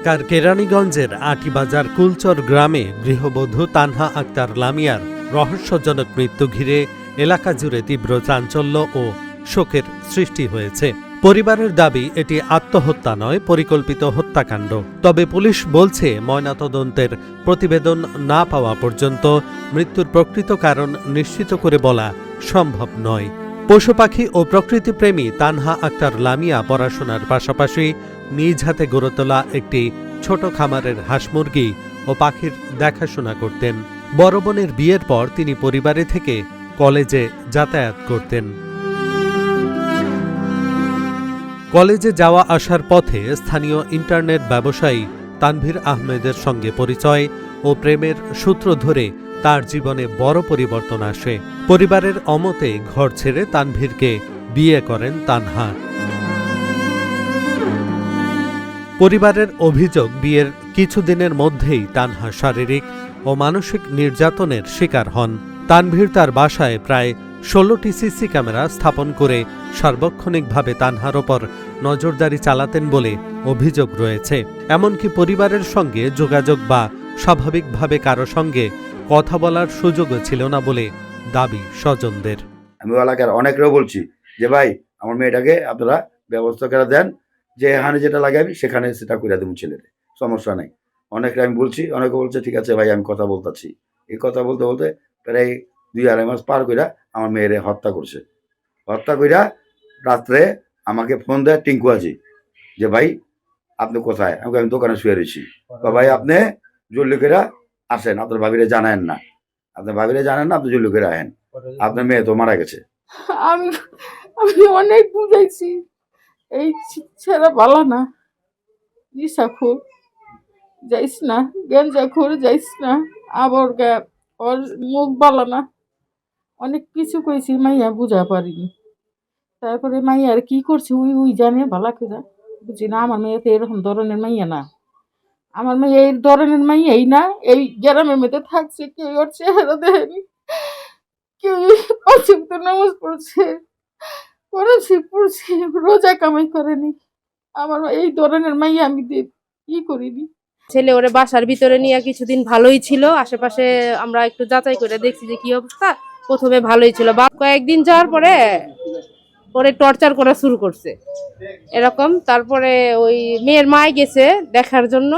ঢাকার কেরানীগঞ্জের আটিবাজার কুলচর গ্রামে গৃহবধূ তানহা আক্তার লামিয়ার রহস্যজনক মৃত্যু ঘিরে এলাকা জুড়ে তীব্র চাঞ্চল্য ও শোকের সৃষ্টি হয়েছে। পরিবারের দাবি এটি আত্মহত্যা নয়, পরিকল্পিত হত্যাকাণ্ড। তবে পুলিশ বলছে ময়নাতদন্তের প্রতিবেদন না পাওয়া পর্যন্ত মৃত্যুর প্রকৃত কারণ নিশ্চিত করে বলা সম্ভব নয়। পশুপাখি ও প্রকৃতিপ্রেমী তানহা আক্তার লামিয়া পড়াশোনার পাশাপাশি নিজ হাতে গড়ে তোলা একটি ছোট খামারের হাঁস মুরগি ও পাখির দেখাশোনা করতেন। বড় বোনের বিয়ের পর তিনি পরিবারে থেকে কলেজে যাতায়াত করতেন। কলেজে যাওয়া আসার পথে স্থানীয় ইন্টারনেট ব্যবসায়ী তানভীর আহমেদের সঙ্গে পরিচয় ও প্রেমের সূত্র ধরে তার জীবনে বড় পরিবর্তন আসে। পরিবারের অমতে ঘর ছেড়ে তানভীরকে বিয়ে করেন তানহা। পরিবারের অভিযোগ, বিয়ের কিছুদিনের মধ্যেই তানহা শারীরিক ও মানসিক নির্যাতনের শিকার হন। তানভীর তার বাসায় প্রায় 16টি সিসি ক্যামেরা স্থাপন করে সার্বক্ষণিকভাবে তানহার ওপর নজরদারি চালাতেন বলে অভিযোগ রয়েছে। এমনকি পরিবারের সঙ্গে যোগাযোগ বা স্বাভাবিকভাবে কারো সঙ্গে কথা বলার সুযোগও ছিল না বলে দাবি স্বজনদের। আমি এলাকার অনেকরাও বলছি যে ভাই আমার মেয়েটাকে আপনারা ব্যবস্থা করে দেন, যে এখানে যেটা লাগাবি সেখানে সেটা করে দেবো, ছেলের সমস্যা নেই। অনেকটা আমি বলছি, অনেকে বলছে ঠিক আছে ভাই আমি কথা বলতেছি। এই কথা বলতে বলতে প্রায় 2-2.5 মাস পার কইরা আমার মেয়েরে হত্যা করছে। হত্যা কইরা রাত্রে আমাকে ফোন দেয় টিঙ্কু আজি যে ভাই আপনি কোথায়? আমি দোকানে শুয়ে রয়েছি। ভাই আপনি জলদি করে আসেন, আপনার ভাবিরে জানায়েন না, আপনার ভাবিরে জানেন না, আপনি জলদি করে আসেন, আপনার মেয়ে তো মারা গেছে। আমি অনেক বুঝাইছি, এই ছেড়া ভালো না, নিশাখোর যাইস না, গেঞ্জাখোর যাইস না, আবার ওর মুখ ভালো না, অনেক কিছু কইছি, মাইয়া বুঝা পারিনি। তারপরে মাইয়ার কি করছে ওই জানে ভালো করে, বুঝি না। আমার মেয়ে তো এরকম ধরনের মাইয়া না, আমার মেয়ে এই ধরনের মাইয়াই না। এই গ্রামের মধ্যে থাকছে, কেউ ওর চেহারা দেখেনি, কেউ অসুবিধা নামাজ পড়ছে, পড়ছে, রোজা কামাই করেনি। আমার এই ধরনের মাইয়া আমি কি করিনি। ছেলে ওরে বাসার ভিতরে নিয়ে কিছুদিন ভালোই ছিল, আশেপাশে আমরা একটু যাচাই করে দেখছি যে কি অবস্থা। প্রথমে ভালোই ছিল, কয়েকদিন যাওয়ার পরে ওরে টর্চার করা শুরু করছে এরকম। তারপরে ওই মেয়ের মা গেছে দেখার জন্য,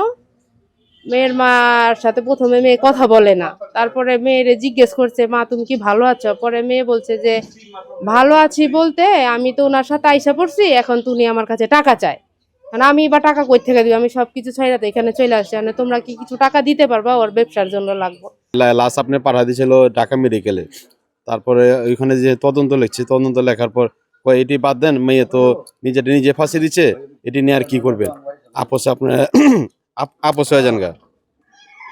মেয়ের মার সাথে প্রথমে মেয়ে কথা বলে না, তারপরে মেয়েরে জিজ্ঞেস করছে মা তুমি কি ভালো আছো? পরে মেয়ে বলছে যে ভালো আছি বলতে আমি তো ওনার সাথে আইসা পড়ছি, এখন তুমি আমার কাছে টাকা চায়, মানে আমি বা টাকা কই থেকে দিব? আমি সবকিছু ছাইরাতে এখানে চলে আসছি, মানে তোমরা কি কিছু টাকা দিতে পারবা? ওর ব্যবসার জন্য লাগবে। লাশ আপনি পাঠা দিয়েছিল ঢাকা মেডিকেলে। তারপরে ওইখানে যে তদন্ত লিখছে, তদন্ত লেখার পর এটি বাদ দেন, মেয়ে তো নিজে ফাঁসি দিচ্ছে, এটি নিয়ে আর কি করবেন? আপোষ আপনার আপোষ হয়ে যান গা।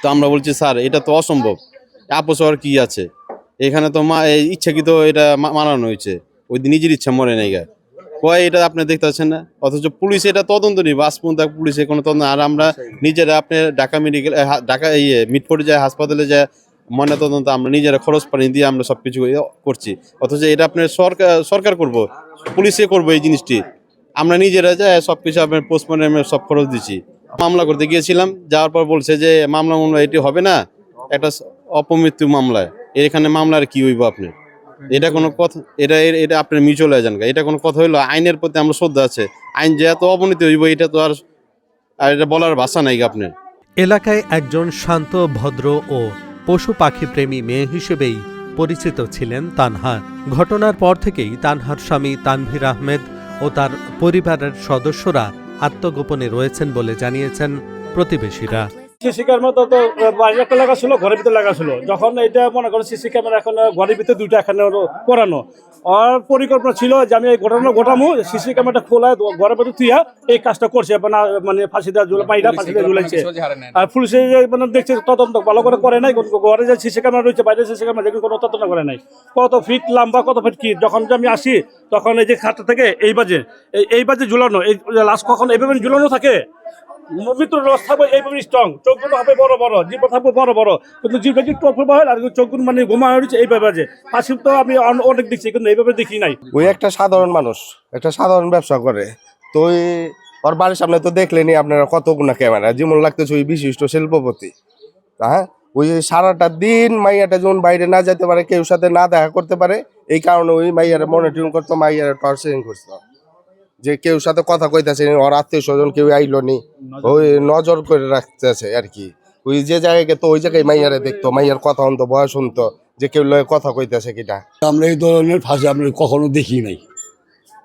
তো আমরা বলছি স্যার এটা তো অসম্ভব, আপোষ হওয়ার কি আছে? এখানে তো ইচ্ছাকৃত এটা মানানো হয়েছে, ওই নিজের ইচ্ছা মরে নেই গা। এটা আপনি দেখতে পাচ্ছেন না, অথচ পুলিশ এটা তদন্ত নিবে, আজ পর্যন্ত পুলিশে কোনো তদন্ত। আর আমরা নিজেরা আপনি ঢাকা মেডিকেল, ঢাকা মিটফোর্ডে যায়, হাসপাতালে যায় ময়না তদন্ত আমরা নিজেরা খরচ পানি দিয়ে আমরা সবকিছু করছি, অথচ এটা আপনার সরকার করবো, পুলিশে করবো এই জিনিসটি। আমরা নিজেরা যাই সবকিছু আপনার পোস্টমর্টমে সব খরচ দিচ্ছি। মামলা করতে গিয়েছিলাম, যাওয়ার পর বলছে যে মামলা এটি হবে না, একটা অপমৃত্যু মামলায়, এখানে মামলার কি হইব আপনার? এটা কোনো কথা? এটা আপনার মিউচুয়াল এজেন্ট, এটা কোনো কথা হইলো? আইনের প্রতি আমরা শ্রদ্ধা আছে, আইন যে এত অবনতি হইব এটা তো আর এটা বলার ভাষা নাই আপনার। এলাকায় একজন শান্ত, ভদ্র ও পশু পাখি প্রেমী মেয়ে হিসেবেই পরিচিত ছিলেন তানহা। ঘটনার পর থেকেই তানহার স্বামী তানভীর আহমেদ ও তার পরিবারের সদস্যরা আত্মগোপনে রয়েছেন বলে জানিয়েছেন প্রতিবেশীরা। সিসি ক্যামেরা তো বাইরে একটা লাগা ছিল, ঘরের ভিতরে লাগা ছিল। যখন এটা মনে করেন সিসি ক্যামেরা এখন ঘরের ভিতরে 2টা এখানে করানো, আর পরিকল্পনা ছিল যে আমি এই ঘটনা ঘটামো, সিসি ক্যামেরাটা খোলায় ঘরের ভিতরে তুইয়া এই কাজটা করছে, মানে ফাঁসি দেওয়া পাইরা ফাঁসি দিয়ে ঝুলাইছে। আর পুলিশে মানে দেখছে তদন্ত ভালো করে নাই, ঘরে যে সিসি ক্যামেরা রয়েছে বাইরে সিসি ক্যামেরা দেখুন কোনো তদন্ত করে নাই। কত ফিট লম্বা, কত ফিট কি, যখন আমি আসি তখন এই যে খাটটা থেকে এই বাজে ঝুলানো, এই লাশ কখন এইভাবে ঝুলানো থাকে, মৃত্যুর রস থাকবে এইভাবে স্ট্রং, চোখগুলো হবে বড় বড়, জিভ থাকবে বড় বড়, কিন্তু জিভটা একটু অল্প হয় আর চোখগুলো মানে ঘুমা হয়েছে এইভাবে আছে। ফাঁসি তো আমি অনেক দেখছি, কিন্তু এইভাবে দেখি নাই। ওই একটা সাধারণ মানুষ, একটা সাধারণ ব্যবসা করে, তো ওর বাড়ির সামনে তো দেখলেনি আপনারা কতগুলো ক্যামেরা, যেমন লাগতেছে ওই বিশিষ্ট শিল্পপতি। হ্যাঁ, ওই সারাটা দিন মাইয়াটা যেমন বাইরে না যেতে পারে, কেউ সাথে না দেখা করতে পারে, এই কারণে ওই মাইয়ারে মনিটরিং করতো, মাইয়ারে টর্চারিং করতো, যে কেউ সাথে কথা কইতেছে, ওর আত্মীয় স্বজন কেউ আইলো নি, ওই নজর করে রাখতেছে আর কি। ওই যে জায়গায় গেতো ওই জায়গায় মাইয়ারে দেখতো, মাইয়ার কথা শুনতো, বয়স শুনতো, যে কেউ লয়ে কথা কইতেছে কিনা। আমরা এই ধরনের ফাঁসি আমরা কখনো দেখি নাই,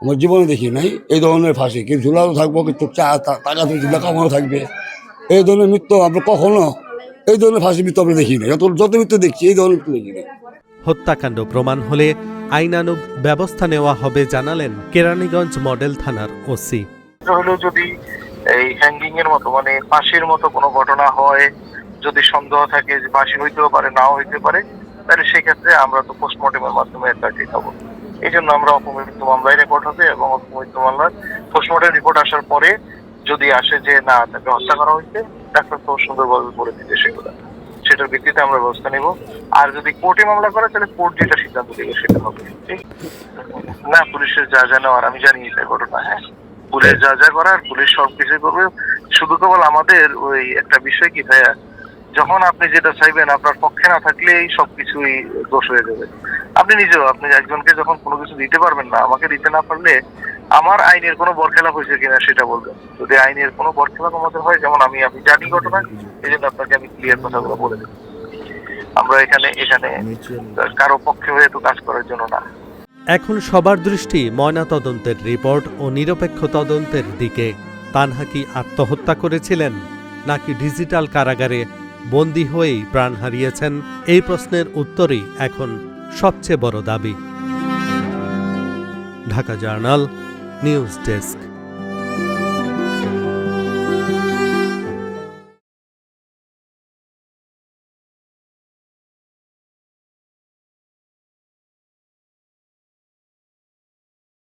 আমার জীবনে দেখি নাই এই ধরনের ফাঁসি। কেউ ঝুলাও থাকবো, কিন্তু টাকা তুলে কামানো থাকবে, এই ধরনের মৃত্যু আমরা কখনো, এই ধরনের ফাঁসি মৃত্যু আমরা দেখি নাই। যত মৃত্যু দেখছি এই ধরনের মৃত্যু দেখি নাই। হত্যাকাণ্ড প্রমাণ হলে আইনানুগ ব্যবস্থা নেওয়া হবে জানালেন কেরানীগঞ্জ মডেল থানার ওসি। হলো যদি এই হ্যাঙ্গিং এর মতো মানে ফাঁসির মতো কোনো ঘটনা হয়, যদি সন্দেহ থাকে যে ফাঁসি হইতেও পারে নাও হইতে পারে, তাহলে সেক্ষেত্রে আমরা তো পোস্টমর্টমের মাধ্যমে তাকে খাবো। এই জন্য আমরা অপমৃত্যু মামলায় রেকর্ড হবে এবং অপমৃত্যু মামলার পোস্টমর্টম রিপোর্ট আসার পরে যদি আসে যে না তাকে হত্যা করা হয়েছে, ডাক্তার তো সুন্দরভাবে বলে দিতে সেগুলো, সেটার ভিত্তিতে আমরা ব্যবস্থা নিব। আর যদি কোর্টে মামলা করে তাহলে কোর্ট যেটা সিদ্ধান্ত দেবে সেটা হবে। ঠিক না, পুলিশের যা যা নেওয়ার আমি জানি এই ঘটনা। হ্যাঁ, পুলিশ যা যা করার পুলিশ সবকিছু করবে। শুধু কেবল আমাদের ওই একটা বিষয় কি ভাইয়া, যখন আপনি যেটা চাইবেন আপনার পক্ষে না থাকলেই সবকিছুই দোষ হয়ে যাবে। আপনি নিজেও আপনি একজনকে যখন কোনো কিছু দিতে পারবেন না, আমাকে দিতে না পারলে আমার আইনের কোনো বরখেলাপ হয়েছে কিনা সেটা বলবেন। যদি আইনের কোনো বরখেলাপ আমাদের হয়, যেমন আমি জানি ঘটনা, এই জন্য আপনাকে আমি ক্লিয়ার কথাগুলো বলে দেব। আমরা এখানে কারো পক্ষে হয়ে তো কাজ করার জন্য না। এখন সবার দৃষ্টি ময়নাতদন্তের রিপোর্ট ও নিরপেক্ষ তদন্তের দিকে। তানহা কি আত্মহত্যা করেছিলেন নাকি ডিজিটাল কারাগারে বন্দী হয়েই প্রাণ হারিয়েছেন, এই প্রশ্নের উত্তরই এখন সবচেয়ে বড় দাবি। Dhaka journal, news desk.